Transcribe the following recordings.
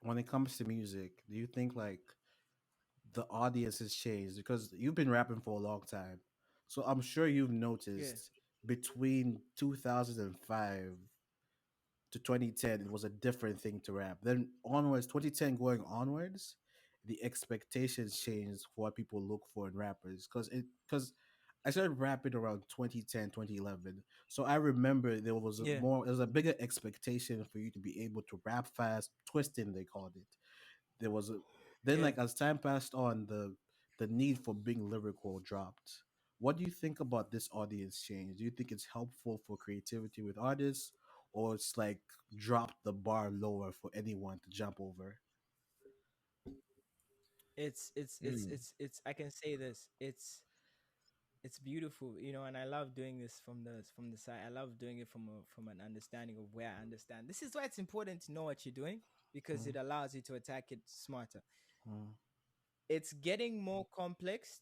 when it comes to music, do you think like the audience has changed? Because you've been rapping for a long time, so I'm sure you've Yeah, noticed between 2005 to 2010 it was a different thing to rap. Then onwards, 2010 going onwards, the expectations changed for what people look for in rappers. Because I started rapping around 2010, 2011. So I remember yeah, there was a bigger expectation for you to be able to rap fast, twisting they called it. There was a Then, yeah. like, as time passed on, the need for being lyrical dropped. What do you think about this audience change? Do you think it's helpful for creativity with artists, or it's like dropped the bar lower for anyone to jump over? It's it's. I can say this. It's beautiful, you know, and I love doing this from the side. I love doing it from an understanding of where I understand. This is why it's important to know what you're doing because Mm, it allows you to attack it smarter. mm. It's getting more complex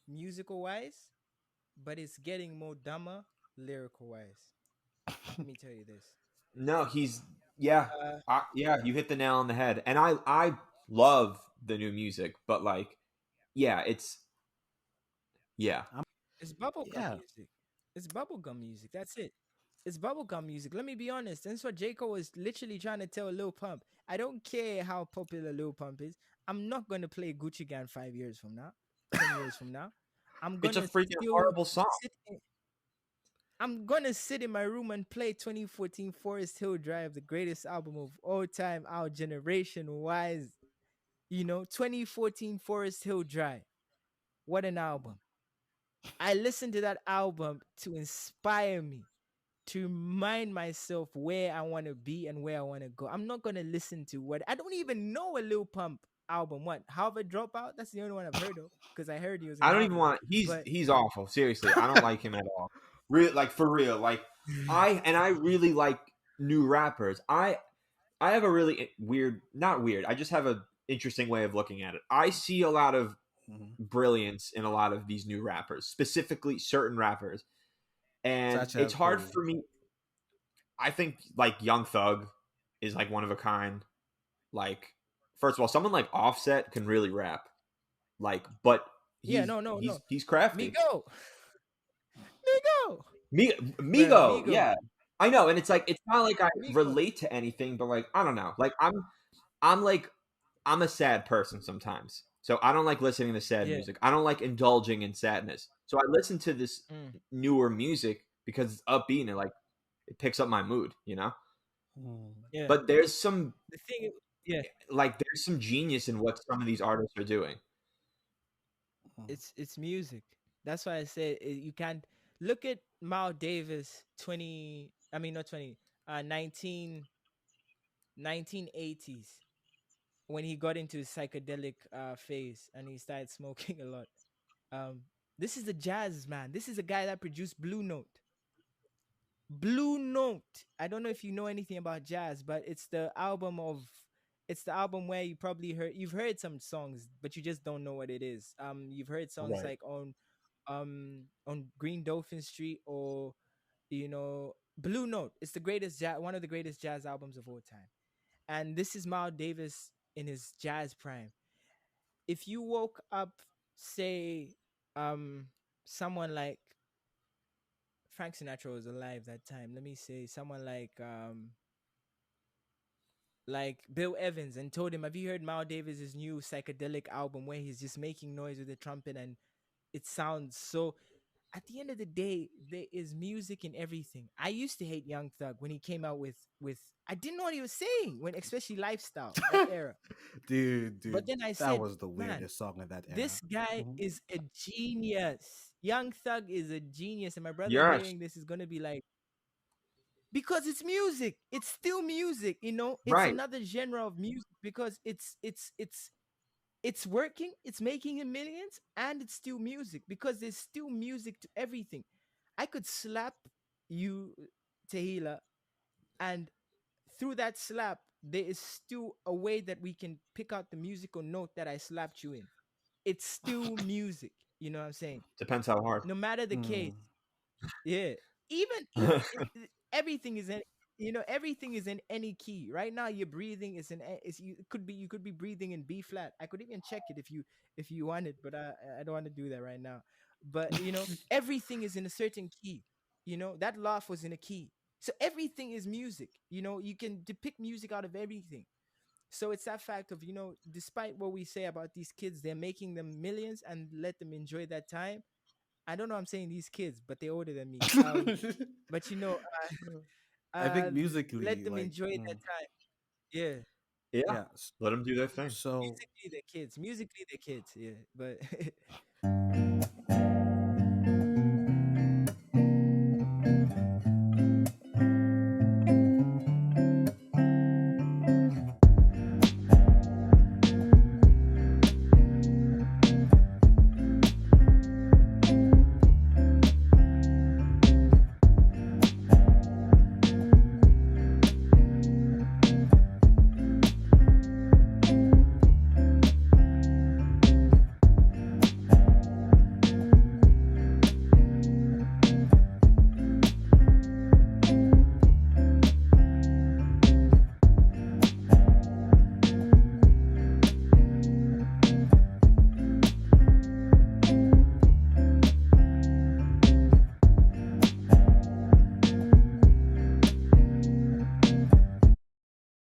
musical wise, but it's getting more dumber lyrical wise. Let me tell you this. No, he's yeah, Uh, yeah. You hit the nail on the head, and I love the new music, but like, yeah, it's yeah. I'm it's bubblegum Yeah. music. It's bubblegum music. That's it. It's bubblegum music. Let me be honest. That's what J. Cole was literally trying to tell Lil Pump. I don't care how popular Lil Pump is. I'm not gonna play Gucci Gang 5 years from now, 10 years from now. I'm It's a gonna freaking still horrible song. sit. I'm gonna sit in my room and play 2014 Forest Hill Drive, the greatest album of all time, our generation wise. You know, 2014 Forest Hill Drive. What an album. I listened to that album to inspire me, to remind myself where I want to be and where I want to go. I'm not gonna listen to what I don't even know a Lil Pump album. What Harvard Dropout? That's the only one I've heard of because I heard he was in I don't even Harvard. want. But He's awful. Seriously, I don't like him at all. Real like for real. Like I really like new rappers. I have a really weird, not weird. I just have a interesting way of looking at it. I see a lot of Mhm. brilliance in a lot of these new rappers, specifically certain rappers, and Such it's as hard who? for me. I think like Young Thug is like one of a kind. Like first of all, someone like Offset can really rap. Like, but yeah, no, no, no. he's crafty. Migo, Migo, bro, Migo, Migo, yeah, I know, and it's like it's not like I Migo. relate to anything, but like I don't know, like I'm like I'm a sad person sometimes, so I don't like listening to sad Yeah, music. I don't like indulging in sadness, so I listen to this mm, newer music because it's upbeat and it picks up my mood, Mm, yeah. But there's some The thing, yeah, there's some genius in what some of these artists are doing. mm. it's music. That's why I said you can't look at Miles Davis 20. I mean, not 20. 1980s when he got into his psychedelic phase and he started smoking a lot. Um, this is the jazz man. This is a guy that produced Blue Note. Blue Note. I don't know if you know anything about jazz, but it's the album where you've heard some songs, but you just don't know what it is. You've heard songs Right. like on Green Dolphin Street or Blue Note. It's one of the greatest jazz albums of all time. And this is Miles Davis in his jazz prime. If you woke up, say, someone like Frank Sinatra was alive that time. Let me say someone like Bill Evans and told him, "Have you heard Miles Davis's new psychedelic album where he's just making noise with the trumpet and it sounds so?" At the end of the day, there is music in everything. I used to hate Young Thug when he came out with I didn't know what he was saying when especially Lifestyle that era. Dude, But then I that said, was the man, weirdest song of that era. this guy Mhm. is a genius. Young Thug is a genius, and my brother Yes, hearing this is gonna be like, because it's music. It's still music, you know. It's right. another genre of music because it's working. It's making him millions, and it's still music because there's still music to everything. I could slap you, Tehila, and through that slap, there is still a way that we can pick out the musical note that I slapped you in. It's still music. You know what I'm saying? Depends how hard. No matter the case, Mm. yeah. Even everything is everything is in any key. Right now, your breathing is is you could be breathing in B flat. I could even check it if you wanted, but I don't want to do that right now. But everything is in a certain key. That laugh was in a key. So everything is music. You can depict music out of everything. So it's that fact of, despite what we say about these kids, they're making them millions and let them enjoy that time. I don't know. I'm saying these kids, but they're older than me. But I think let musically, them like, enjoy that time. Yeah, Yeah, yeah. let them do their thing. So musically they're kids. Musically they're kids. Yeah, but